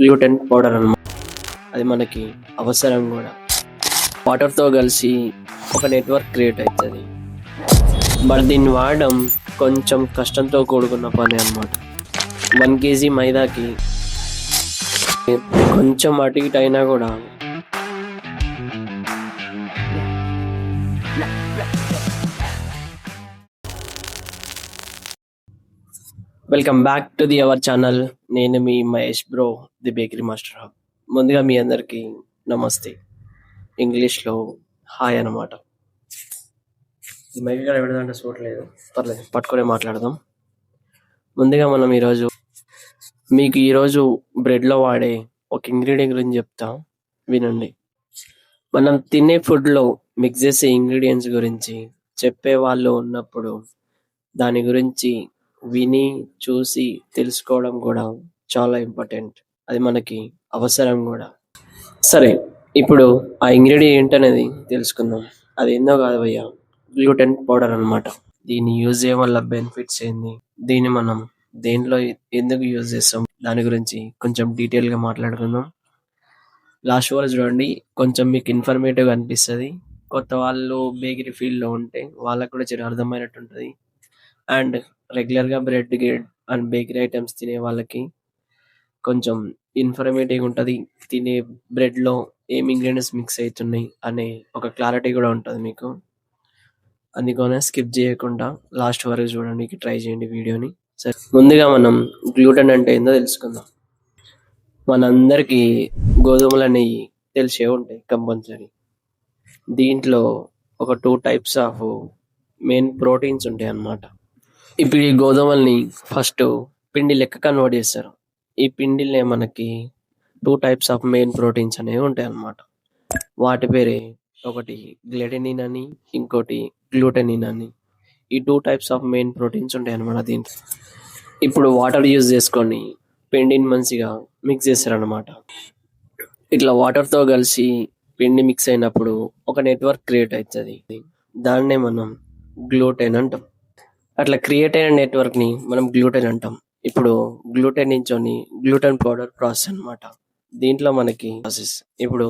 Gluten powder అన్నమాట. అది మనకి అవసరం కూడా. వాటర్తో కలిసి ఒక నెట్వర్క్ క్రియేట్ అవుతుంది. బట్ దీన్ని వాడడం కొంచెం కష్టంతో కూడుకున్న పని అన్నమాట. 1 kg మైదాకి కొంచెం అటు ఇటు అయినా కూడా welcome back to our channel. నేను మీ Mahesh bro, the bakery master hub. ముందుగా మీ అందరికీ నమస్తే, ఇంగ్లీష్లో హాయ్ అన్నమాట. ఈ మైక్ కూడా ఎవరిదంటే చూడలేదు, పర్లేదు పట్టుకునే మాట్లాడదాం. ముందుగా మనం ఈరోజు బ్రెడ్లో వాడే ఒక ఇంగ్రీడియంట్ గురించి చెప్తా, వినండి. మనం తినే ఫుడ్లో మిక్స్ చేసే ఇంగ్రీడియంట్స్ గురించి చెప్పే వాళ్ళు ఉన్నప్పుడు దాని గురించి విని చూసి తెలుసుకోవడం కూడా చాలా ఇంపార్టెంట్. అది మనకి అవసరం కూడా. సరే, ఇప్పుడు ఆ ఇంగ్రీడియంట్ అనేది తెలుసుకుందాం. అది ఏందో కాదు భయ్యా, గ్లూటెన్ పౌడర్ అన్నమాట. దీన్ని యూజ్ చేయడం వల్ల బెనిఫిట్స్ ఏంది, దీన్ని మనం దేంట్లో ఎందుకు యూజ్ చేస్తాం, దాని గురించి కొంచెం డీటెయిల్గా మాట్లాడుకుందాం. లాస్ట్ వరకు చూడండి, కొంచెం మీకు ఇన్ఫర్మేటివ్ అనిపిస్తుంది. కొత్త వాళ్ళు బేకరీ ఫీల్డ్లో ఉంటే వాళ్ళకు కూడా చాలా అర్థమైనట్టు ఉంటుంది. అండ్ రెగ్యులర్గా బ్రెడ్ అండ్ బేకరీ ఐటమ్స్ తినే వాళ్ళకి కొంచెం ఇన్ఫర్మేటివ్ ఉంటుంది. తినే బ్రెడ్లో ఏం ఇంగ్రీడియంట్స్ మిక్స్ అవుతున్నాయి అనే ఒక క్లారిటీ కూడా ఉంటుంది మీకు. అందుకనే స్కిప్ చేయకుండా లాస్ట్ వరకు చూడడానికి ట్రై చేయండి వీడియోని. సరే, ముందుగా మనం గ్లూటెన్ అంటే ఏందో తెలుసుకుందాం. మనందరికీ గోధుమల నెయ్యి తెలిసే ఉంటాయి కంపల్సరీ. దీంట్లో ఒక 2 types ఆఫ్ మెయిన్ ప్రోటీన్స్ ఉంటాయి అన్నమాట. ఇప్పుడు ఈ గోధుమల్ని ఫస్ట్ పిండి లెక్క కన్వర్ట్ చేస్తారు. ఈ పిండిలే మనకి 2 types ఆఫ్ మెయిన్ ప్రోటీన్స్ అనేవి ఉంటాయి అన్నమాట. వాటి పేరే ఒకటి గ్లెటినిన్ అని, ఇంకోటి గ్లూటెనిన్ అని. ఈ 2 types ఆఫ్ మెయిన్ ప్రోటీన్స్ ఉంటాయి అన్నమాట దీంట్లో. ఇప్పుడు వాటర్ యూజ్ చేసుకొని పిండిని మంచిగా మిక్స్ చేస్తారనమాట. ఇట్లా వాటర్తో కలిసి పిండి మిక్స్ అయినప్పుడు ఒక నెట్వర్క్ క్రియేట్ అవుతుంది. దాన్నే మనం గ్లూటెన్ అంటాం. అట్లా క్రియేట్ అయిన నెట్వర్క్ని మనం గ్లూటెన్ అంటాం. ఇప్పుడు గ్లూటెన్ నుంచొని గ్లూటెన్ పౌడర్ ప్రాసెస్ అన్నమాట. దీంట్లో మనకి ప్రాసెస్ ఇప్పుడు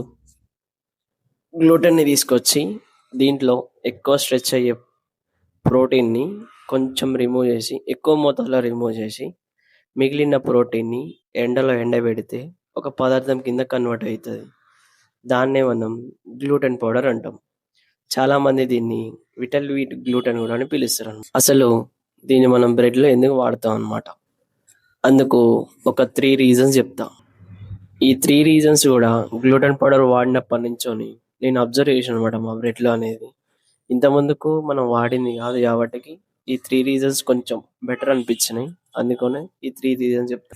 గ్లూటెన్ని తీసుకొచ్చి దీంట్లో ఎక్కువ స్ట్రెచ్ అయ్యే ప్రోటీన్ని కొంచెం రిమూవ్ చేసి, ఎక్కువ మోతాదులో రిమూవ్ చేసి, మిగిలిన ప్రోటీన్ని ఎండలో ఎండబెడితే ఒక పదార్థం కింద కన్వర్ట్ అవుతుంది. దాన్నే మనం గ్లూటెన్ పౌడర్ అంటాం. చాలా మంది దీన్ని విటల్ వీట్ గ్లూటెన్ కూడా అని పిలుస్తారు. అసలు దీన్ని మనం బ్రెడ్లో ఎందుకు వాడతాం అన్నమాట. అందుకు ఒక 3 reasons చెప్తా. ఈ 3 reasons కూడా గ్లూటెన్ పౌడర్ వాడినప్పటి నుంచోని నేను అబ్జర్వ్ చేశాను అనమాట మా బ్రెడ్లో అనేది. ఇంతకుముందుకు మనం వాడింది కాదు కాబట్టి ఈ 3 reasons కొంచెం బెటర్ అనిపించినాయి. అందుకనే ఈ 3 reasons చెప్తా.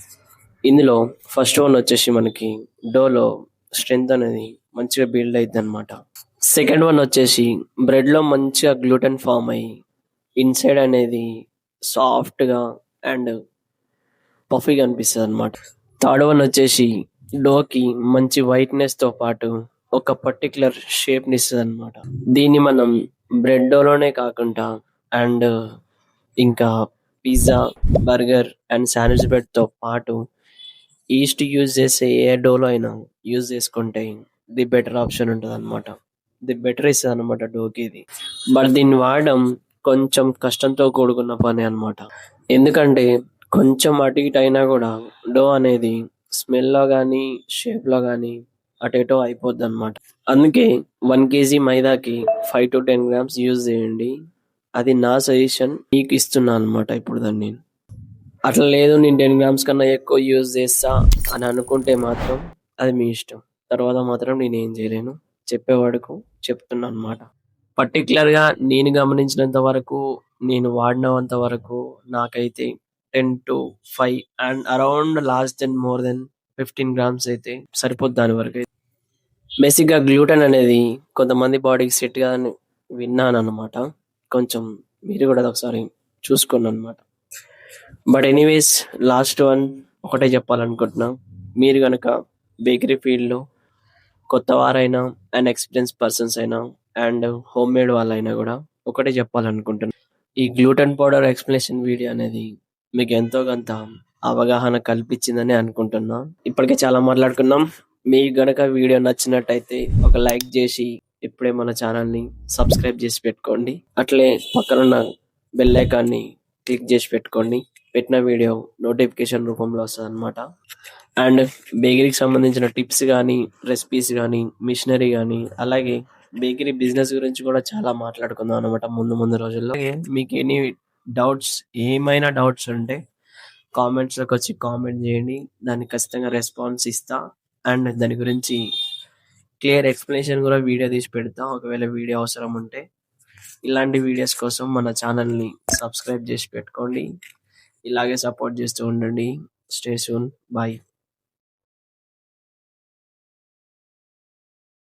ఇందులో ఫస్ట్ వన్ వచ్చేసి మనకి డోలో స్ట్రెంగ్త్ అనేది మంచిగా బిల్డ్ అవుతుంది అనమాట. సెకండ్ వన్ వచ్చేసి బ్రెడ్లో మంచిగా గ్లూటెన్ ఫామ్ అయ్యి ఇన్సైడ్ అనేది సాఫ్ట్గా అండ్ పఫీగా అనిపిస్తుంది అనమాట. థర్డ్ వన్ వచ్చేసి డోకి మంచి వైట్నెస్తో పాటు ఒక పర్టికులర్ షేప్ని ఇస్తుంది అనమాట. దీన్ని మనం బ్రెడ్ డోలోనే కాకుండా అండ్ ఇంకా పిజ్జా, బర్గర్ అండ్ శాండ్విచ్ బ్రెడ్తో పాటు ఈస్ట్ యూజ్ చేసే ఏ డోలో అయినా యూజ్ చేసుకుంటే ది బెటర్ ఆప్షన్ ఉంటుంది అనమాట. ది బెటర్ ఇస్తుంది అనమాట డోకి ఇది. బట్ దీన్ని వాడడం కొంచెం కష్టంతో కూడుకున్న పని అనమాట. ఎందుకంటే కొంచెం అటు ఇటు అయినా కూడా డో అనేది స్మెల్లో కానీ షేప్లో కానీ అటేటో అయిపోద్ది అనమాట. అందుకే 1 kg మైదాకి 5 to 10 grams యూజ్ చేయండి. అది నా సజెషన్, మీకు ఇస్తున్నా అనమాట ఇప్పుడు దాన్ని నేను. అట్లా లేదు నేను 10 grams కన్నా ఎక్కువ యూజ్ చేస్తా అని అనుకుంటే మాత్రం అది మీ ఇష్టం. తర్వాత మాత్రం నేను ఏం చేయలేను, చెప్పేవాడుకు చెప్తున్నా అనమాట. పర్టికులర్గా నేను గమనించినంత వరకు, నేను వాడినంత వరకు నాకైతే 10 to 5 and around last then more then 15 grams అయితే సరిపోద్ది దాని వరకు. బేసిక్గా గ్లూటెన్ అనేది కొంతమంది బాడీకి సెట్ కాదని విన్నాను అనమాట. కొంచెం మీరు కూడా ఒకసారి చూసుకోండి అనమాట. బట్ ఎనీవేస్, లాస్ట్ వన్ ఒకటే చెప్పాలనుకుంటున్నా. మీరు కనుక బేకరీ ఫీల్డ్లో కొత్త వారైనా అండ్ ఎక్స్పీరియన్స్ పర్సన్స్ అయినా అండ్ హోమ్ మేడ్ వాళ్ళైనా కూడా ఒకటే చెప్పాలనుకుంటున్నా. ఈ గ్లూటెన్ పౌడర్ ఎక్స్ప్లెనేషన్ వీడియో అనేది మీకు ఎంతో కొంత అవగాహన కల్పించిందని అనుకుంటున్నా. ఇప్పటికే చాలా మాట్లాడుకున్నాం. మీకు గనక వీడియో నచ్చినట్టయితే ఒక లైక్ చేసి ఇప్పుడే మన ఛానల్ని సబ్స్క్రైబ్ చేసి పెట్టుకోండి. అట్లే పక్కనున్న బెల్ ఐకాన్ని క్లిక్ చేసి పెట్టుకోండి. పెట్టిన వీడియో నోటిఫికేషన్ రూపంలో వస్తుంది అనమాట. అండ్ బేకరీకి సంబంధించిన టిప్స్ కానీ, రెసిపీస్ కానీ, మిషనరీ కానీ, అలాగే బేకరీ బిజినెస్ గురించి కూడా చాలా మాట్లాడుకుందాం అనమాట ముందు ముందు రోజుల్లో. అలాగే మీకు ఎనీ డౌట్స్, ఏమైనా డౌట్స్ ఉంటే కామెంట్స్లోకి వచ్చి కామెంట్ చేయండి. దానికి ఖచ్చితంగా రెస్పాన్స్ ఇస్తా. అండ్ దాని గురించి క్లియర్ ఎక్స్ప్లెనేషన్ కూడా వీడియో తీసి పెడతా ఒకవేళ వీడియో అవసరం ఉంటే. ఇలాంటి వీడియోస్ కోసం మన ఛానల్ని సబ్స్క్రైబ్ చేసి పెట్టుకోండి. ఇలాగే సపోర్ట్ చేస్తూ ఉండండి. Stay soon. బాయ్.